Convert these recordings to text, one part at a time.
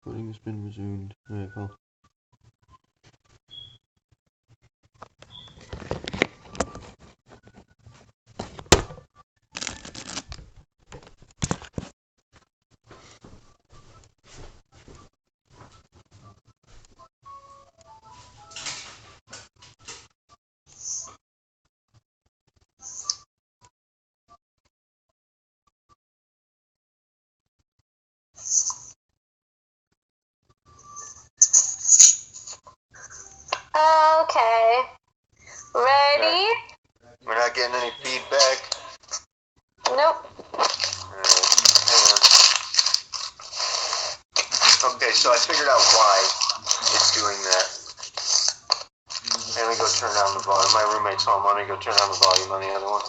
Recording has been resumed. Alright, cool. Okay. Ready? We're not getting any feedback. Nope. Alright, hang on. Okay, so I figured out why it's doing that. Let me go turn down the volume. My roommate's home. Let me go turn down the volume on the other one.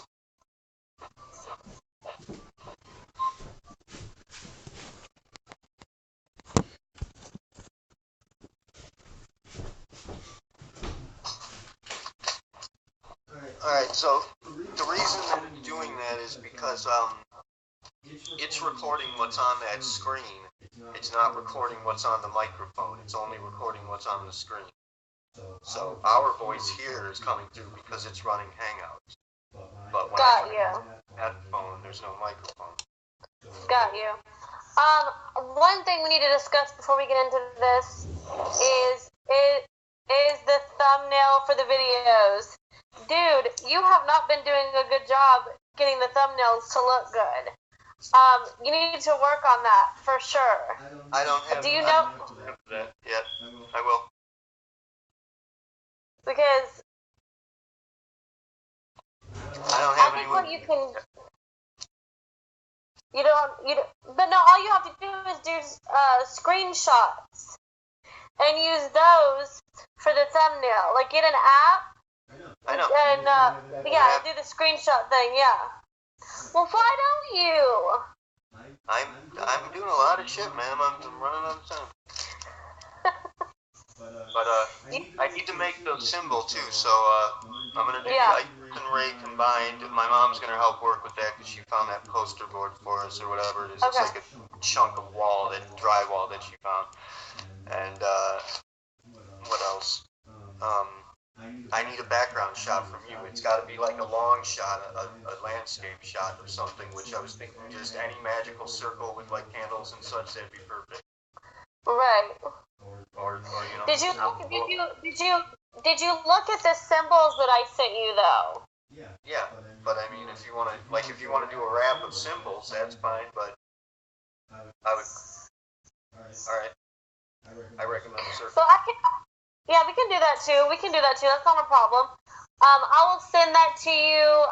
Alright, so the reason that it's doing that is because it's recording what's on that screen. It's not recording what's on the microphone. It's only recording what's on the screen. So our voice here is coming through because it's running Hangouts. But when Got I you. headphone, there's no microphone. Got you. One thing we need to discuss before we get into this is the thumbnail for the videos. Dude, you have not been doing a good job getting the thumbnails to look good. You need to work on that for sure. I don't have. Do you know? That yet? I will. Because I don't I have think anyone. what you can. You don't. But no, all you have to do is do screenshots and use those for the thumbnail. Like get an app. I know. And yeah, do the screenshot thing. Yeah. Well, why don't you? I'm doing a lot of shit, man. I'm running out of time. But I need to make the symbol too, so I'm gonna do Yeah. Ice and Ray combined. My mom's gonna help work with that because she found that poster board for us or whatever it is. It's Okay. like a chunk of wall, that drywall that she found. And what else? I need a background shot from you. It's got to be like a long shot, a landscape shot of something. Which I was thinking, just any magical circle with like candles and such. That'd be perfect. Right. Or you know. Did you look at the symbols that I sent you though? Yeah, but I mean, if you want to do a rap of symbols, that's fine. But I would. All right. I recommend the circle. So I can. Yeah, we can do that too. That's not a problem. I will send that to you.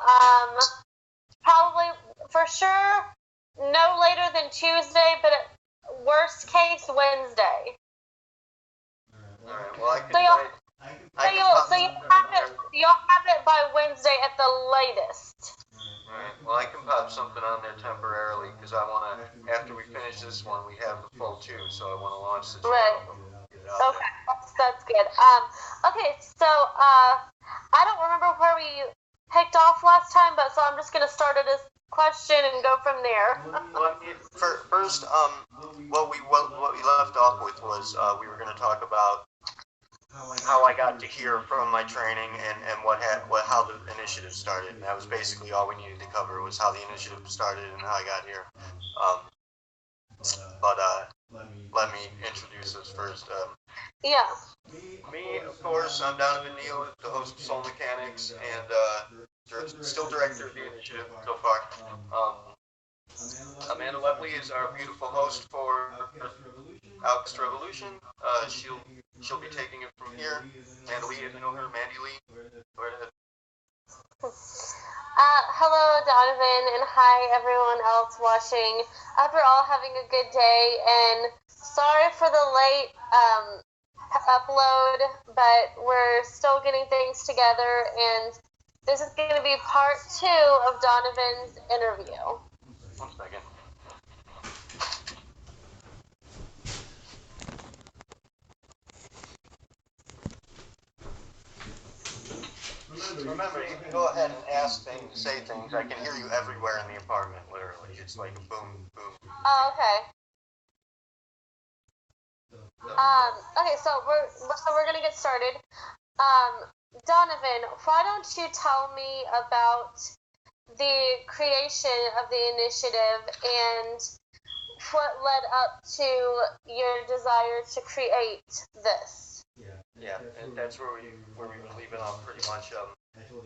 Probably for sure no later than Tuesday, but at worst case Wednesday. All right. Well, I can. You'll have it by Wednesday at the latest. Alright, well I can pop something on there temporarily because I want to, after we finish this one, we have the full 2, so I want to launch the channel. Right. Okay, that's good. Okay, so, I don't remember where we picked off last time, but so I'm just going to start at this question and go from there. Well, first, what we left off with was we were going to talk about how I got to hear from my training and how the initiative started. And that was basically all we needed to cover was how the initiative started and how I got here. But let me introduce us first. Yeah. Me, of course, I'm Donovan Neal, the host of Soul Mechanics and still director of the initiative so far. Amanda Lovely is our beautiful host for Outcast Revolution. She'll be taking it from here. Amanda Lee, if you know her, Mandy Lee. Go ahead. Hello, Donovan, and hi, everyone else watching. I hope you're all having a good day, and sorry for the late upload, but we're still getting things together, and this is going to be part 2 of Donovan's interview. 1 second. Remember, you can go ahead and ask things, say things. I can hear you everywhere in the apartment, literally. It's like a boom, boom. Oh, okay. Okay, so we're gonna get started. Donovan, why don't you tell me about the creation of the initiative and what led up to your desire to create this? Yeah, and that's where we were leaving off pretty much.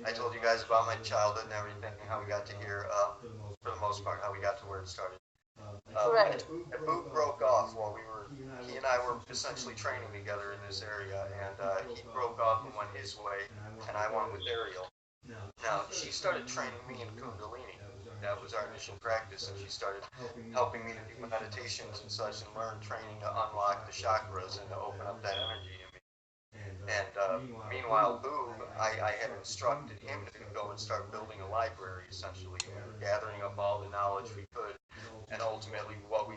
I told you guys about my childhood and everything, and how we got to here. For the most part, how we got to where it started. Right. And Boot broke off while he and I were essentially training together in this area, and he broke off and went his way, and I went with Ariel. Now, she started training me in Kundalini. That was our initial practice, and she started helping me to do meditations and such and learn training to unlock the chakras and to open up that energy in me. And meanwhile, Boob, I had instructed him to go and start building a library, essentially. We were gathering up all the knowledge we could, and ultimately what we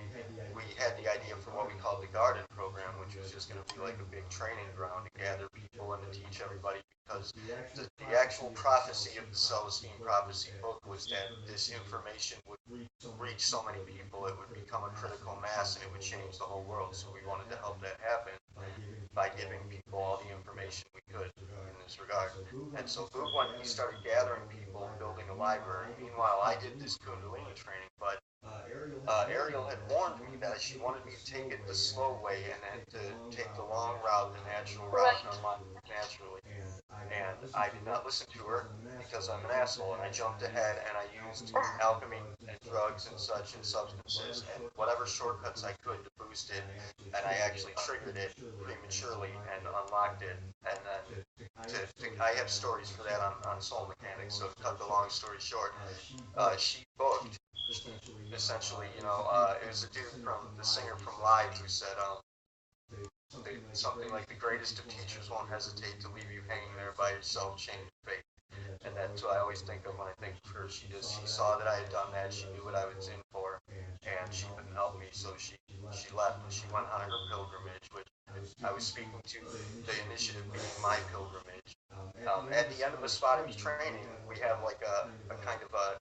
had the idea for what we called the Garden program, which was just going to be like a big training ground to gather people and to teach everybody, because the actual prophecy of the Celestine Prophecy book was that this information would reach so many people, it would become a critical mass, and it would change the whole world. So we wanted to help that happen by giving people all the information we could in this regard. And so Boog, when he started gathering people and building a library, meanwhile I did this Kundalini training, but Ariel had warned me that she wanted me to take it the slow way and to take the long route, the natural route, and unlock it naturally. And I did not listen to her because I'm an asshole, and I jumped ahead and I used alchemy and drugs and such and substances and whatever shortcuts I could to boost it, and I actually triggered it prematurely and unlocked it. And then I have stories for that on Soul Mechanics, so to cut the long story short, she booked essentially, it was a dude from the singer from Live who said, something like the greatest of teachers won't hesitate to leave you hanging there by yourself, chained to fate. And that's what I always think of when I think of her. She saw that I had done that, she knew what I was in for, and she couldn't help me, so she left and she went on her pilgrimage, which I was speaking to the initiative being my pilgrimage. At the end of a spotters training, we have like a kind of a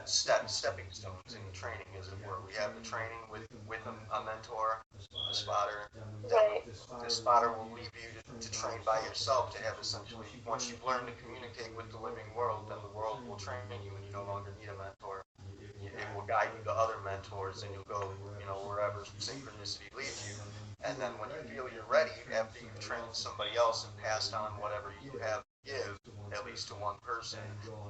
stepping stones in the training, as it were. We have the training with a mentor, a spotter. Right. The spotter will leave you to train by yourself, to have essentially, once you've learned to communicate with the living world, then the world will train you and you no longer need a mentor. It will guide you to other mentors, and you'll go, wherever synchronicity leads you. And then when you feel you're ready, after you've trained somebody else and passed on whatever you have to give, at least to one person,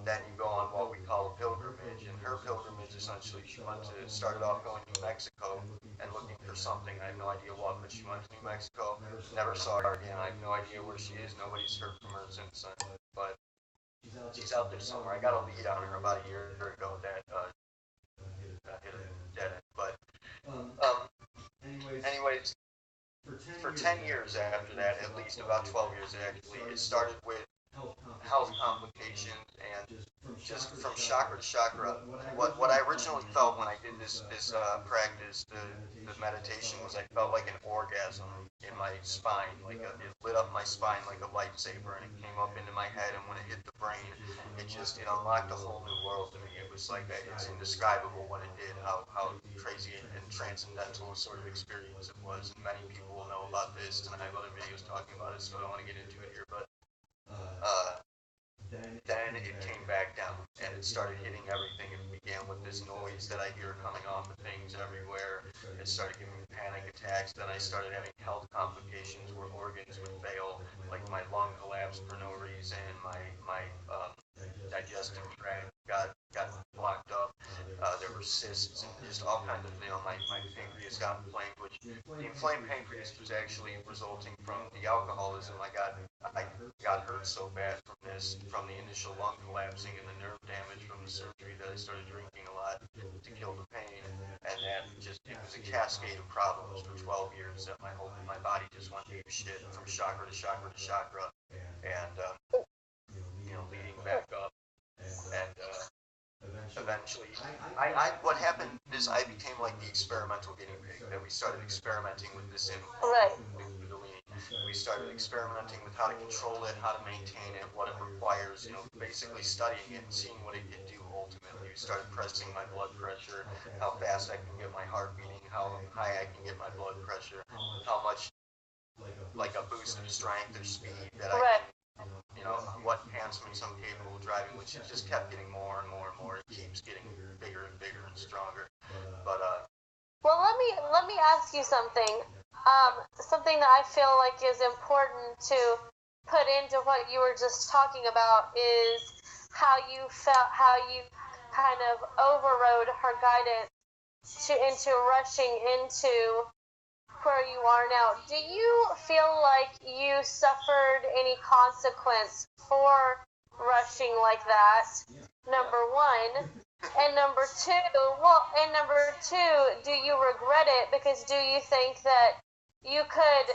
then you go on what we call a pilgrimage. And her pilgrimage, essentially, she started off going to New Mexico and looking for something. I have no idea what, but she went to New Mexico, never saw her again. I have no idea where she is. Nobody's heard from her since then. But she's out there somewhere. I got a lead on her about a year ago that hit a dead end. But anyways, for 10 years after that, at least about 12 years actually, it started with health complications and just from chakra to chakra. What I originally felt when I did this practice, the meditation, was I felt like an orgasm in my spine, it lit up my spine like a lightsaber, and it came up into my head, and when it hit the brain, it unlocked a whole new world to me. It was like it's indescribable what it did, how crazy and transcendental a sort of experience it was. And many people will know about this, and I have other videos talking about it, so I don't want to get into it here, but then it came back down, and it started hitting everything. It began with this noise that I hear coming off of things everywhere. It started giving me panic attacks. Then I started having health complications where organs would fail, like my lung collapsed for no reason. My digestive tract got blocked up. There were cysts and just all kinds of, my pancreas got inflamed, which the inflamed pancreas was actually resulting from the alcoholism. I got hurt so bad from the initial lung collapsing and the nerve damage from the surgery, that I started drinking a lot to kill the pain, and that it was a cascade of problems for 12 years that my body just went ape shit from chakra to chakra to chakra, and leading back up, and eventually, what happened is I became like the experimental guinea pig, that we started experimenting with this in Right. Kundalini. We started experimenting with how to control it, how to maintain it, what it requires, basically studying it and seeing what it can do ultimately. We started pressing my blood pressure, how fast I can get my heart beating, how high I can get my blood pressure, how much like a boost of strength or speed that Right. can, what enhancements I'm capable of driving, which it just kept getting more and more and more. It keeps getting bigger and bigger and stronger. But Well, let me ask you something. Something that I feel like is important to put into what you were just talking about is how you kind of overrode her guidance into rushing into where you are now. Do you feel like you suffered any consequence for rushing like that? Number one. And number two, do you regret it? Because do you think that you could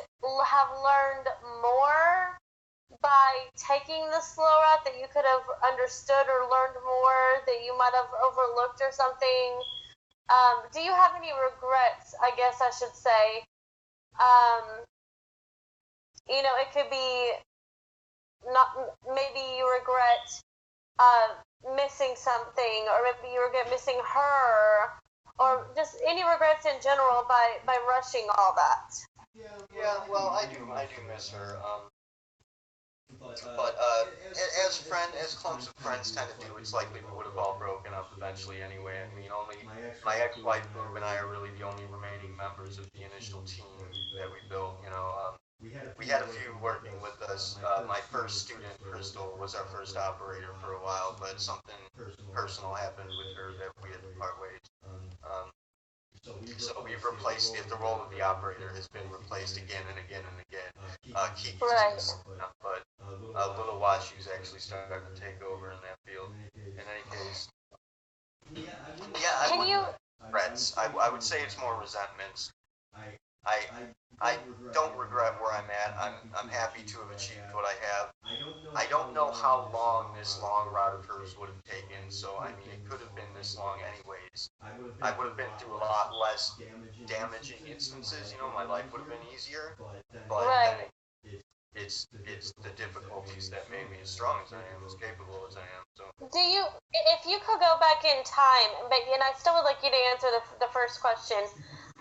have learned more by taking the slow route, that you could have understood or learned more that you might have overlooked or something? Do you have any regrets, I guess I should say? It could be not, maybe you regret missing something, or maybe you regret missing her, or just any regrets in general by rushing all that. yeah, well, I do miss her. But as clumps of friends tend to do, it's likely we would have all broken up eventually anyway. I mean, only my ex-wife Boob and I are really the only remaining members of the initial team that we built. We had a few working with us. My first student, Crystal, was our first operator for a while, but something personal happened with her that we had to part ways. Um, so we've replaced it. The role of the operator has been replaced again and again and again. Keith, Right. but Little Washue's actually starting to take over in that field. In any case, yeah, I Can you? regrets. I would say it's more resentments. I I don't regret where I'm at. I'm happy to have achieved what I have. I don't know how long this long route of hers would have taken, so I mean it could have been this long anyways. I would have been through a lot less damaging instances, my life would have been easier. But Right. then it's the difficulties that made me as strong as I am, as capable as I am. So Do you, if you could go back in time, and I still would like you to answer the first question,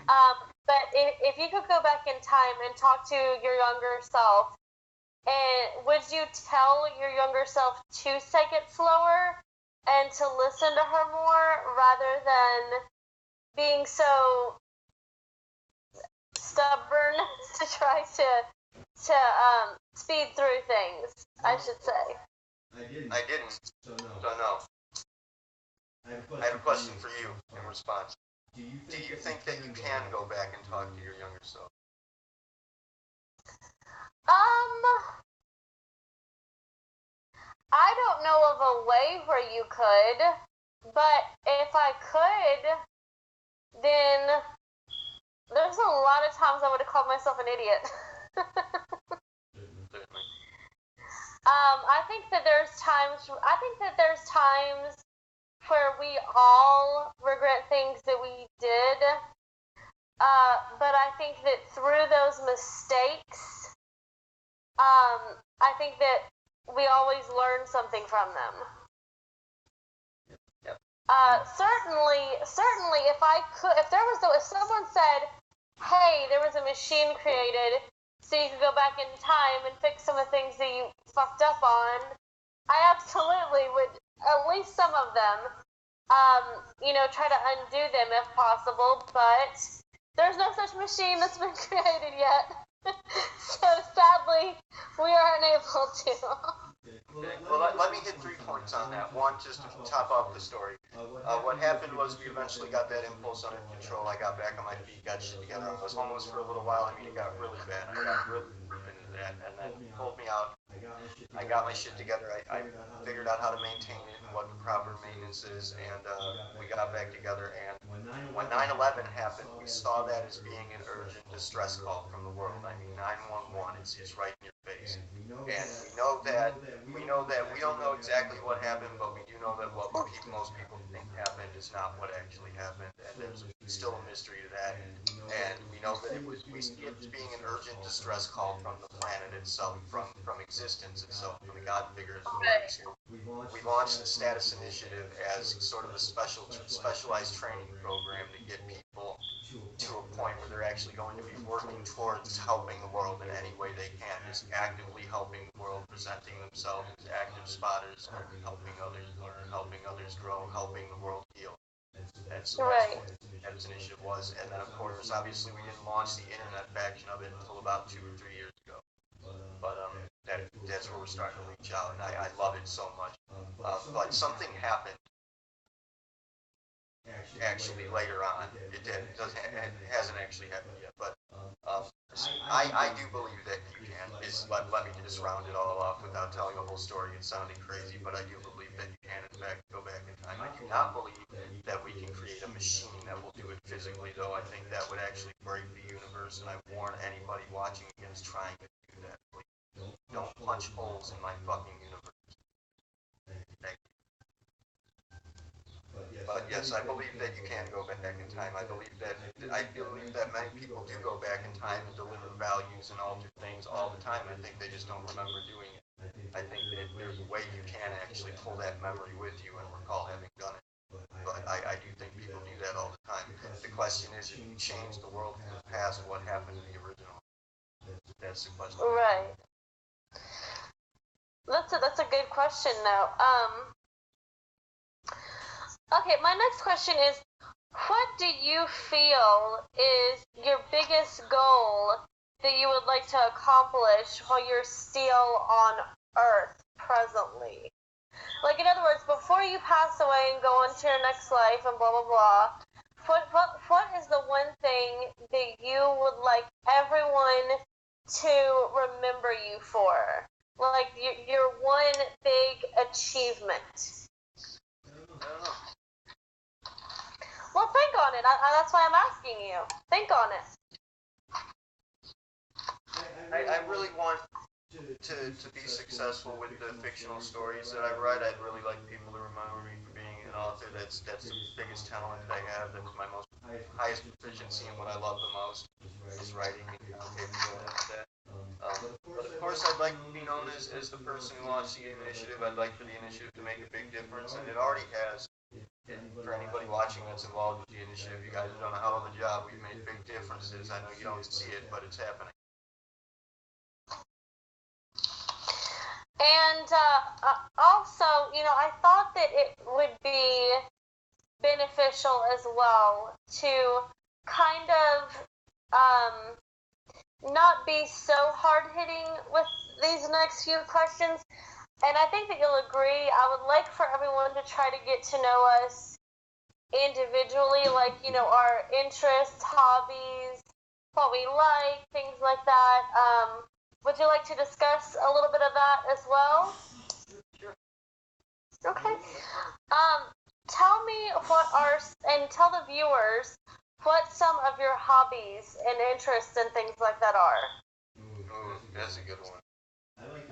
but if you could go back in time and talk to your younger self, and would you tell your younger self to take it slower and to listen to her more rather than being so stubborn to try to speed through things, I should say? I didn't. So no. I have a question for you in response. Do you think that you can go back and talk to your younger self? I don't know of a way where you could, but if I could, then there's a lot of times I would have called myself an idiot. I think that there's times where we all regret things that we did, but I think that through those mistakes, I think that we always learn something from them. Yep. Certainly, if someone said, "Hey, there was a machine created, so you could go back in time and fix some of the things that you fucked up on," I absolutely would, at least some of them, try to undo them if possible. But there's no such machine that's been created yet, so sadly, we are unable to. Okay. Well, let me hit 3 points on that. One, just to top off the story. What happened was we eventually got that impulse under control. I got back on my feet, got shit together. I was homeless for a little while. I mean, it got really bad. I got really into that, and then pulled me out. I got my shit together. I figured out how to maintain it and what the proper maintenance is, and we got back together. And when 9/11 happened, we saw that as being an urgent distress call from the world. I mean, 911, it's right in your face. And we know that we don't know exactly what happened, but we do know that what most people think happened is not what actually happened, and there's still a mystery to that. And we know that we see it as being an urgent distress call from the planet itself, from existence itself, from the God figure as it were. So we launched the Status Initiative as sort of a specialized training program to get people to a point where they're actually going to be working towards helping the world in any way they can, just actively helping the world, presenting themselves as active spotters, helping others learn, helping others grow, helping the world heal. That's Right. what its initiative was. And then, of course, obviously we didn't launch the internet faction of it until about 2 or 3 years ago. But that's where we're starting to reach out, and I love it so much. But something happened actually later on. It hasn't actually happened yet, but I do believe that you can. Let me just round it all off without telling the whole story. It's sounding crazy, but I do believe that you can, in fact, go back in time. I do not believe that we can create a machine that will do it physically, though. I think that would actually break the universe, and I warn anybody watching against trying to do that. Please don't punch holes in my fucking universe. Thank you. But yes, I believe that you can go back in time. I believe that many people do go back in time and deliver values and alter things all the time. I think they just don't remember doing it. I think that there's a way you can actually pull that memory with you and recall having done it. But I do think people do that all the time. The question is, if you change the world from the past, what happened to the original? That's the question. Right. That's a good question, though. Okay, my next question is, what do you feel is your biggest goal that you would like to accomplish while you're still on Earth presently? Like, in other words, before you pass away and go into your next life and blah, blah, blah, what is the one thing that you would like everyone to remember you for? Like, your one big achievement. I don't know. Well, think on it. That's why I'm asking you. Think on it. I really want to be successful with the fictional stories that I write. I'd really like people to remember me for being an author. That's the biggest talent that I have. That's my highest proficiency and what I love the most is writing and capable of that. But of course, I'd like to be known as the person who launched the initiative. I'd like for the initiative to make a big difference, and it already has. And for anybody watching that's involved with the initiative, you guys have done a hell of a job. We've made big differences. I know you don't see it, but it's happening. And also, I thought that it would be beneficial as well to kind of not be so hard-hitting with these next few questions. And I think that you'll agree, I would like for everyone to try to get to know us individually, like, our interests, hobbies, what we like, things like that. Would you like to discuss a little bit of that as well? Sure. Okay. Tell me and tell the viewers what some of your hobbies and interests and things like that are. Ooh, that's a good one.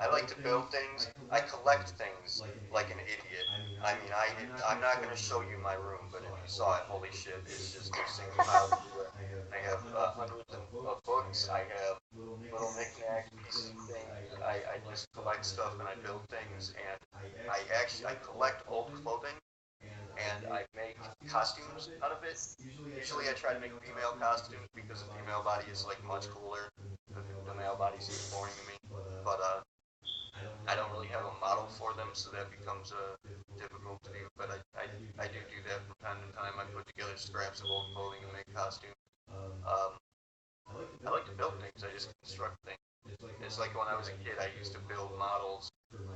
I like to build things. I collect things like an idiot. I mean, I'm not going to show you my room, but if you saw it, holy shit, it's just there's things piled everywhere. I have hundreds of books. I have little knickknacks, pieces of things. I just collect stuff and I build things, and I collect old clothing, and I make costumes out of it. Usually I try to make female costumes because the female body is like much cooler. The male body seems boring to me, but I don't really have a model for them, so that becomes difficult to do. But I do that from time to time. I put together scraps of old clothing and make costumes. I like to build things. I just construct things. It's like when I was a kid, I used to build models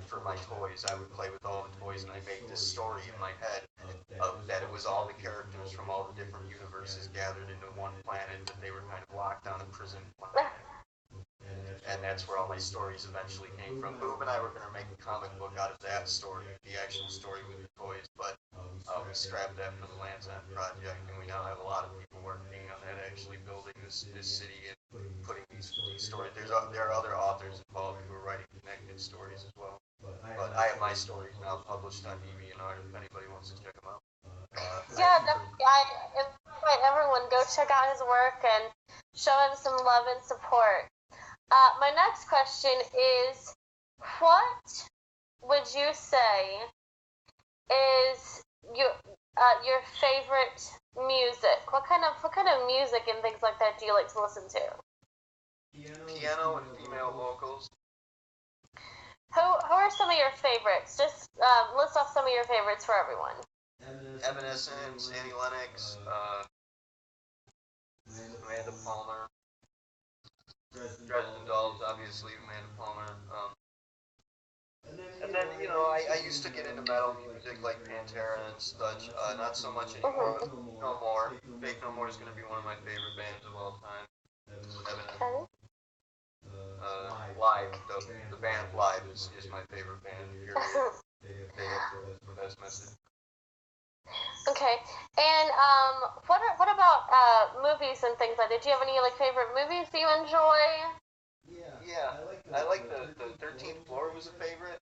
for my toys. I would play with all the toys, and I made this story in my head of that it was all the characters from all the different universes gathered into one planet, that they were kind of locked on a prison planet. And that's where all my stories eventually came from. Boob and I were going to make a comic book out of that story, the actual story with the toys, but we scrapped that for the Land's End project, and we now have a lot of people working on that, actually building this city and putting these stories. There are other authors involved who are writing connected stories as well. But I have my stories now published on DeviantArt if anybody wants to check them out. Yeah, definitely. I invite everyone, go check out his work and show him some love and support. My next question is, what would you say is your favorite music. What kind of music and things like that do you like to listen to? Piano and female vocals. Who are some of your favorites? Just list off some of your favorites for everyone. Evanescence, Annie Lennox, Amanda Palmer, Dresden Dolls, obviously Amanda Palmer. And then, I used to get into metal music like Pantera and such. Not so much anymore. No More. Fake No More is going to be one of my favorite bands of all time. Okay. Live, the band Live is my favorite band. They have the best message. Okay. And what about movies and things like that? Do you have any favorite movies that you enjoy? Yeah, I like the 13th Floor was a favorite.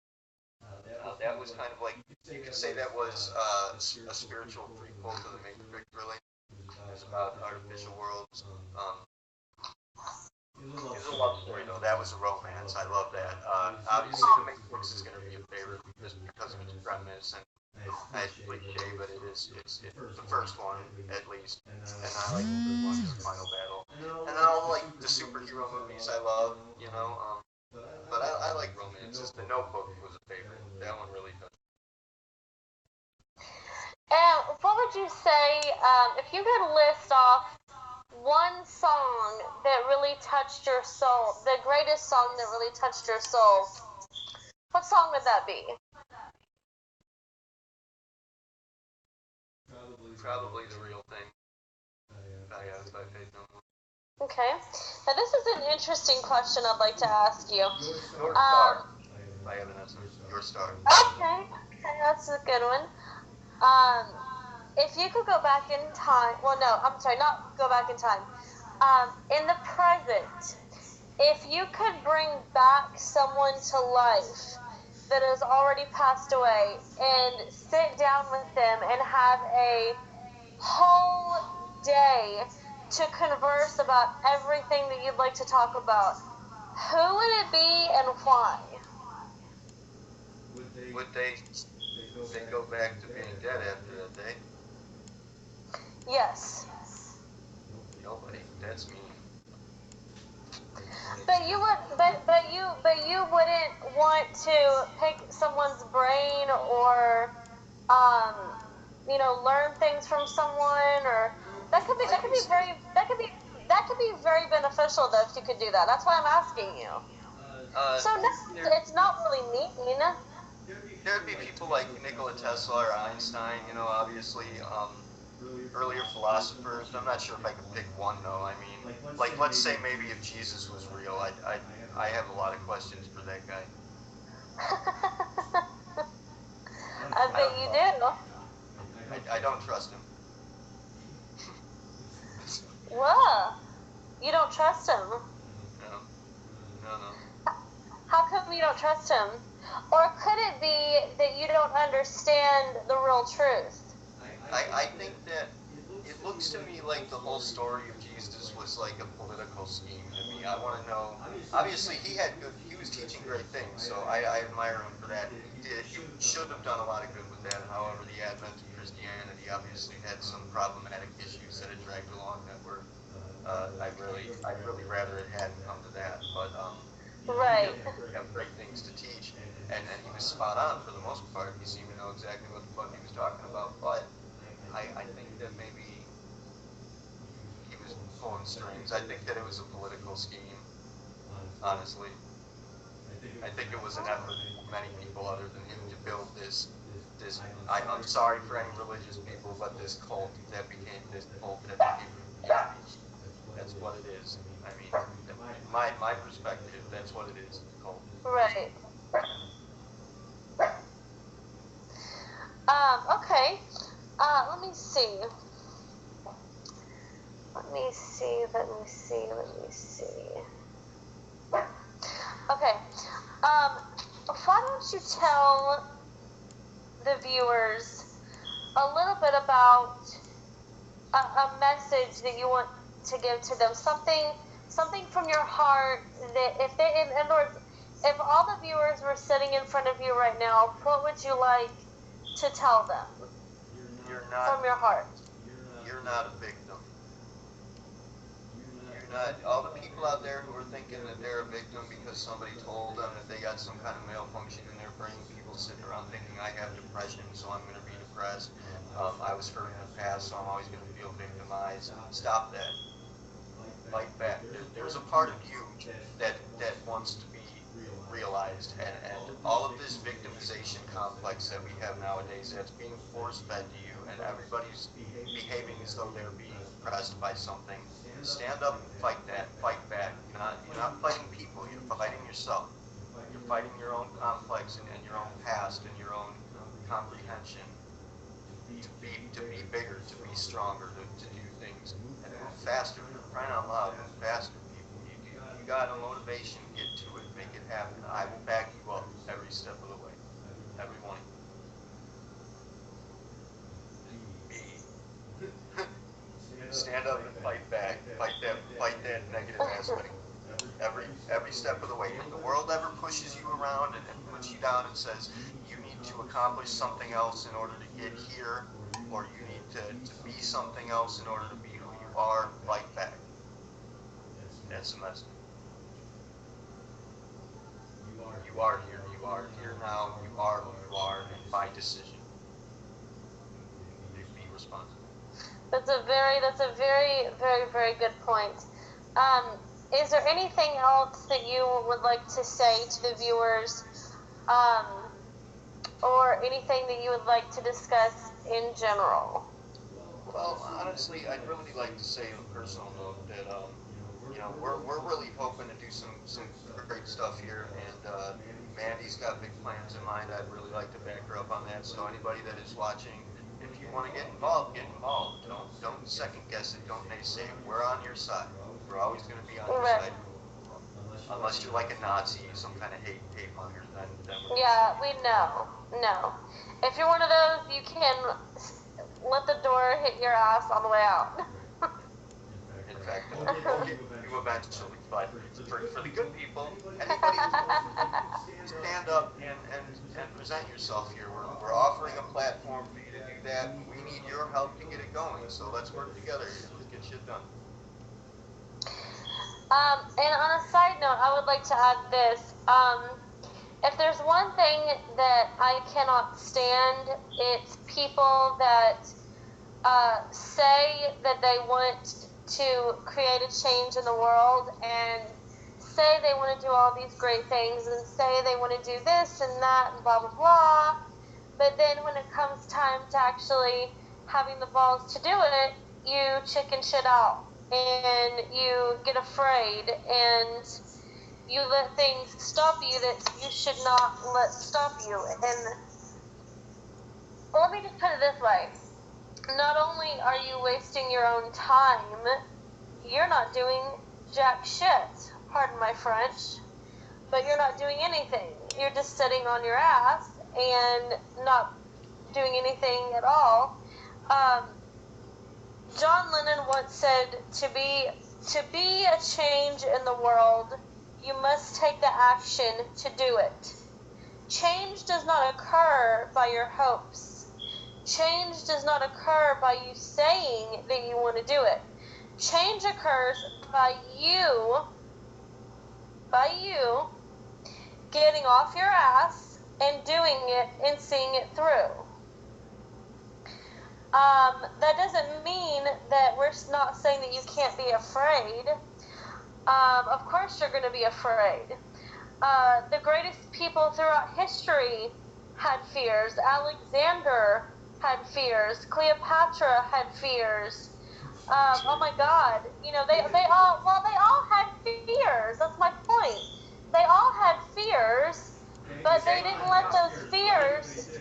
That was kind of like, you could say that was a spiritual prequel to The Matrix, really. It was about artificial worlds. It was a love story, though. That was a romance. I love that. Obviously, The Matrix is going to be a favorite just because of its premise and it's cliche, but it's the first one, at least. And I like the first one, just Final Battle. And then all the superhero movies I love, but I like romances. The Notebook was a favorite. That one really touched me. And what would you say if you could list off one song that really touched your soul, the greatest song that really touched your soul? What song would that be? Probably The Real Thing. By Faith No More. Okay. Now this is an interesting question I'd like to ask you. Your Star. By Evanescence. Your Star. Okay, that's a good one. If you could go back in time, well, no, I'm sorry, not go back in time. In the present, if you could bring back someone to life that has already passed away and sit down with them and have a whole day to converse about everything that you'd like to talk about, who would it be and why? Would they go back to being dead after that day? Yes. Nobody. That's me. But you wouldn't want to pick someone's brain or learn things from someone, or that could be very beneficial though if you could do that. That's why I'm asking you. So no, it's not really mean. There'd be people like Nikola Tesla or Einstein, obviously, earlier philosophers. I'm not sure if I could pick one though. I mean, let's say maybe if Jesus was real, I have a lot of questions for that guy. I bet you do. I don't trust him. Well, you don't trust him. No. How come you don't trust him? Or could it be that you don't understand the real truth? I think that it looks to me like the whole story of Jesus was like a political scheme to me. I want to know. Obviously, he was teaching great things, so I admire him for that. He should have done a lot of good with that. However, the advent of Christianity obviously had some problematic issues that it dragged along that were. I'd really rather it hadn't come to that, but right. He had great things to teach, and he was spot on for the most part. He seemed to know exactly what the fuck he was talking about, but I think that maybe he was pulling strings. I think that it was a political scheme, honestly. I think it was an effort of many people other than him to build this I'm sorry for any religious people, but this cult that became Christianity. That's what it is. I mean, my perspective, that's what it is, a cult. Right. Okay. Let me see. Okay. Why don't you tell the viewers a little bit about a message that you want to give to them, something from your heart that in other words, if all the viewers were sitting in front of you right now, what would you like to tell them? You're not. From your heart. You're not a victim. You're not. All the people out there who are thinking that they're a victim because somebody told them that they got some kind of malfunction in their brain. People sitting around thinking, I have depression, so I'm going to be depressed. I was hurt in the past, so I'm always going to feel victimized. Stop that. Fight back. There's a part of you that wants to be realized, and all of this victimization complex that we have nowadays that's being force-fed to you, and everybody's behaving as though they're being oppressed by something. Stand up and fight that. Fight back. You're not fighting people. You're fighting yourself. You're fighting your own complex and your own past and your own comprehension to be bigger, to be stronger, to do things and move faster. Crying out loud, move faster, people. You got a motivation. Get to it. Make it happen. I will back you up every step of the way. Every one. Stand up and fight back. Fight that negative aspect. Every step of the way. If the world ever pushes you around and puts you down and says you need to accomplish something else in order to get here, or you need to be something else in order to be who you are, fight back. That's the message. You are here. You are here now. You are who you are, and by decision. Be responsible. That's a very, very, very good point. Is there anything else that you would like to say to the viewers, or anything that you would like to discuss in general? Well, honestly, I'd really like to say on a personal note that we're really hoping to do some great stuff here, and Mandy's got big plans in mind. I'd really like to back her up on that. So anybody that is watching, if you want to get involved, get involved. Don't second guess it. Don't naysay it. We're on your side. We're always going to be on your side. Unless you're like a Nazi, some kind of hate monger, then yeah, we know. No. If you're one of those, you can let the door hit your ass on the way out. In fact, we'll get you eventually. But for the good people, anybody who's stand up and present yourself here. We're offering a platform for you to do that. We need your help to get it going. So let's work together here. Let's get shit done. And on a side note, I would like to add this. If there's one thing that I cannot stand, it's people that say that they want to create a change in the world and say they want to do all these great things and say they want to do this and that and blah, blah, blah. But then when it comes time to actually having the balls to do it, you chicken shit out. And you get afraid, and you let things stop you that you should not let stop you. And let me just put it this way. Not only are you wasting your own time, you're not doing jack shit, pardon my French, but you're not doing anything. You're just sitting on your ass and not doing anything at all. John Lennon once said, to be a change in the world, you must take the action to do it. Change does not occur by your hopes. Change does not occur by you saying that you want to do it. Change occurs by you getting off your ass and doing it and seeing it through. That doesn't mean that we're not saying that you can't be afraid. Of course you're going to be afraid. The greatest people throughout history had fears. Alexander had fears. Cleopatra had fears. Oh my God. You know, they all had fears. That's my point. They all had fears, but they didn't let those fears...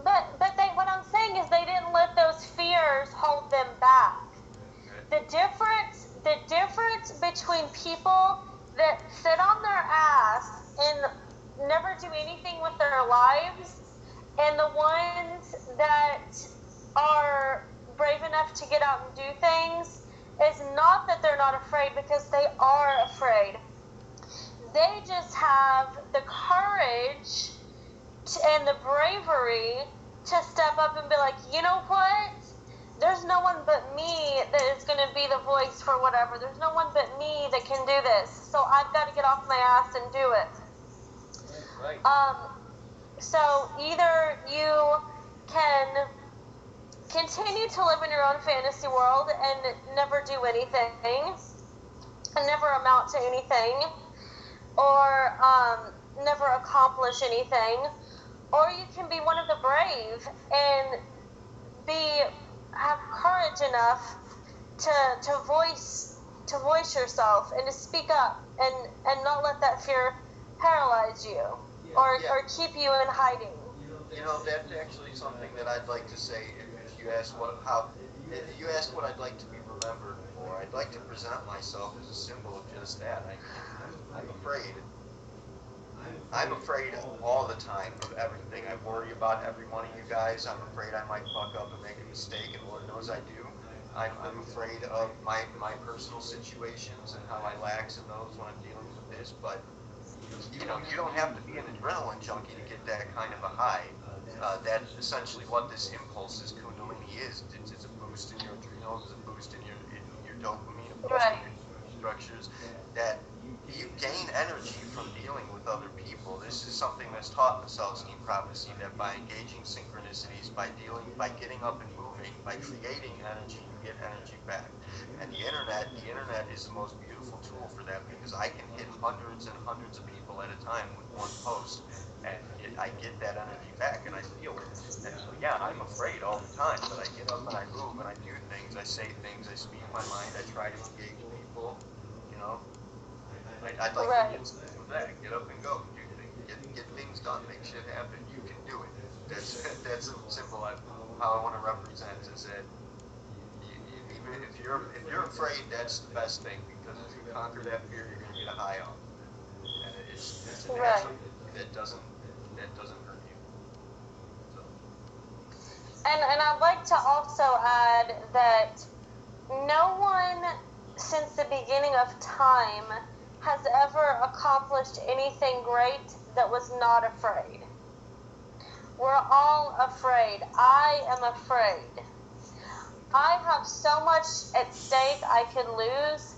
But what I'm saying is they didn't let those fears hold them back. The difference between people that sit on their ass and never do anything with their lives and the ones that are brave enough to get out and do things is not that they're not afraid, because they are afraid. They just have the courage and the bravery to step up and be like, you know what? There's no one but me that is going to be the voice for whatever. There's no one but me that can do this. So I've got to get off my ass and do it. Right. So either you can continue to live in your own fantasy world and never do anything and never amount to anything, or never accomplish anything, or you can be one of the brave and have courage enough to voice yourself and to speak up and not let that fear paralyze you or keep you in hiding. That's actually something that I'd like to say. If you ask what I'd like to be remembered for, I'd like to present myself as a symbol of just that. I'm afraid. I'm afraid all the time of everything. I worry about every one of you guys. I'm afraid I might fuck up and make a mistake, and Lord knows I do. I'm afraid of my personal situations and how I lax in those when I'm dealing with this, but you don't have to be an adrenaline junkie to get that kind of a high. That's essentially what this impulse, this kundalini is. It's a boost in your adrenals, it's a boost in your dopamine, a boost in your structures, that you gain energy from dealing with other people. This is something that's taught in the Celestine prophecy, that by engaging synchronicities, by getting up and moving, by creating energy, you get energy back. And the internet is the most beautiful tool for that, because I can hit hundreds and hundreds of people at a time with one post, and I get that energy back, and I feel it. And so, yeah, I'm afraid all the time, but I get up and I move and I do things, I say things, I speak my mind, I try to engage people, I'd like to get something with that. Get up and go. Do things. Get things done. Make shit happen. You can do it. That's simple. How I want to represent is that even if you're afraid, that's the best thing, because if you conquer that fear, you're gonna get a high off. And it's a natural thing that doesn't hurt you. So. And I'd like to also add that no one since the beginning of time has ever accomplished anything great that was not afraid. We're all afraid. I am afraid. I have so much at stake I could lose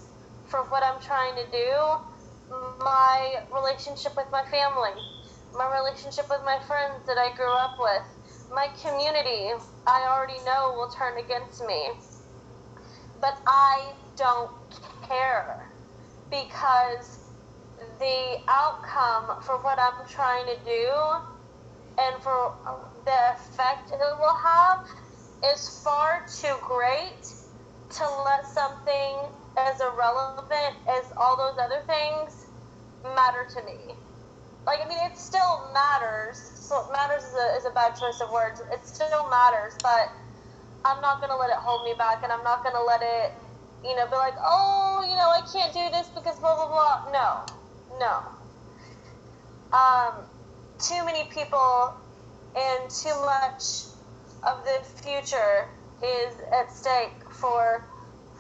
for what I'm trying to do. My relationship with my family, my relationship with my friends that I grew up with, my community, I already know will turn against me. But I don't care, because the outcome for what I'm trying to do and for the effect it will have is far too great to let something as irrelevant as all those other things matter to me. Like, I mean, it still matters. So matters is a bad choice of words. It still matters, but I'm not going to let it hold me back, and I'm not going to let it, be like, oh, I can't do this because blah, blah, blah. No. Too many people and too much of the future is at stake for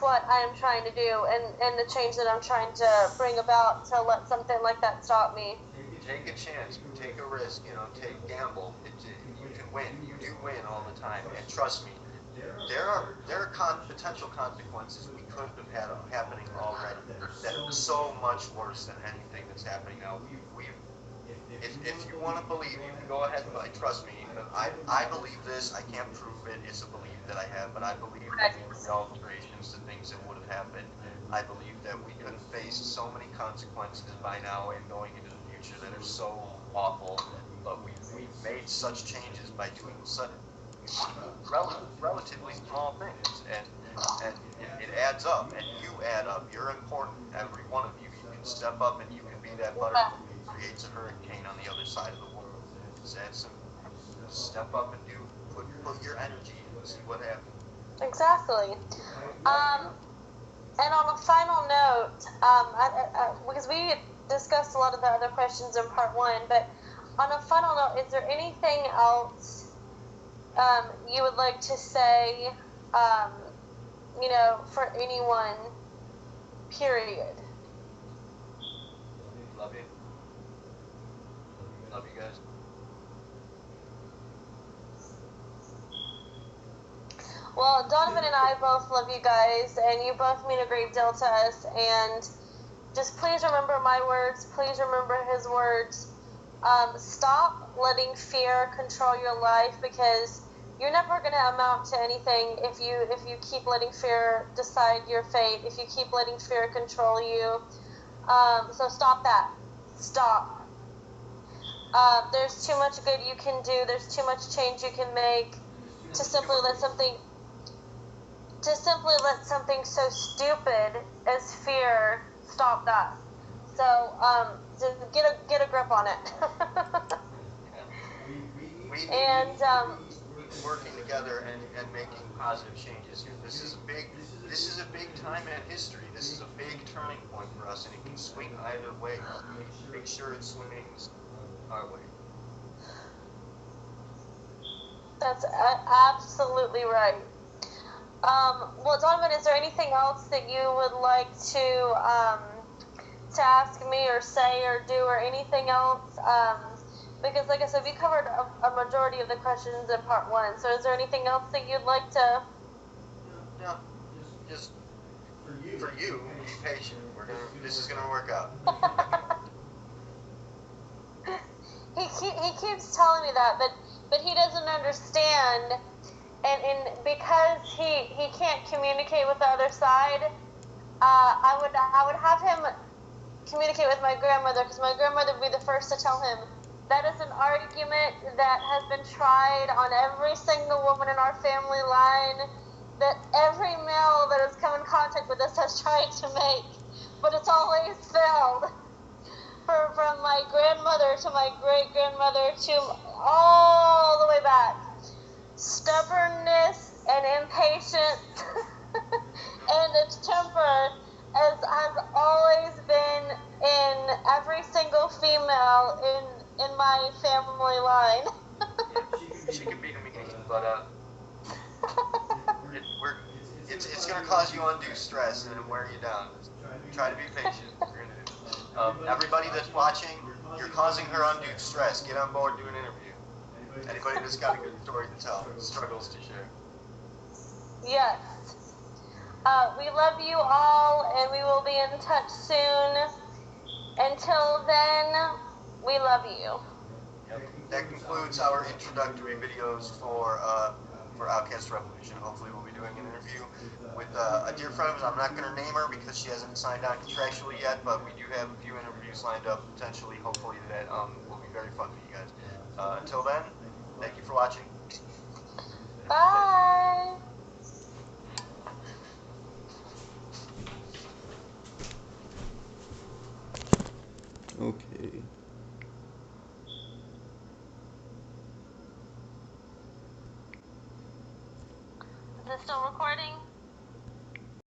what I am trying to do and the change that I'm trying to bring about, to let something like that stop me. Take a chance, take a risk, gamble. You can win. You do win all the time, and trust me, there are potential consequences we could have had happening already that are so much worse than anything that's happening now. If you want to believe, you can go ahead and trust me. I believe this. I can't prove it. It's a belief that I have, but I believe that there are alterations to things that would have happened. I believe that we could have faced so many consequences by now and going into the future that are so awful, but we've made such changes by doing such relatively small things, and it adds up, and you add up. You're important, every one of you. You can step up and you can be that butterfly that creates a hurricane on the other side of the world. Just add some, step up and put your energy in and see what happens. Exactly. And on a final note, because we discussed a lot of the other questions in part one, but on a final note, is there anything else you would like to say, for anyone, period? Love you. Love you guys. Well, Donovan and I both love you guys, and you both mean a great deal to us, and just please remember my words, please remember his words. Stop letting fear control your life, because you're never going to amount to anything if you keep letting fear decide your fate, if you keep letting fear control you. So stop that. Stop. There's too much good you can do. There's too much change you can make to simply let something so stupid as fear stop that. So just get a grip on it. And working together and making positive changes here. This is a big time in history. This is a big turning point for us, and it can swing either way. Make sure it swings our way. That's absolutely right. Well, Donovan, is there anything else that you would like to ask me or say or do or anything else? Because, like I said, we covered a majority of the questions in part 1. So is there anything else that you'd like to... No, just for you, be patient. This is gonna work out. He keeps telling me that, but he doesn't understand, and because he can't communicate with the other side, I would have him communicate with my grandmother, because my grandmother would be the first to tell him that is an argument that has been tried on every single woman in our family line, that every male that has come in contact with us has tried to make, but it's always failed. From my grandmother to my great-grandmother to all the way back. Stubbornness and impatience and a temper has always been in every single female in my family line. She can be me, but it's gonna cause you undue stress and wear you down. Try to be patient. Everybody that's watching, you're causing her undue stress. Get on board, do an interview. Anybody that's got a good story to tell, struggles to share. Yes. We love you all, and we will be in touch soon. Until then, we love you. Yep. That concludes our introductory videos for Outcast Revolution. Hopefully we'll be doing an interview with a dear friend of ours. I'm not going to name her because she hasn't signed on contractually yet, but we do have a few interviews lined up, potentially, hopefully, that will be very fun for you guys. Until then, thank you for watching. Bye! Okay. Is this still recording?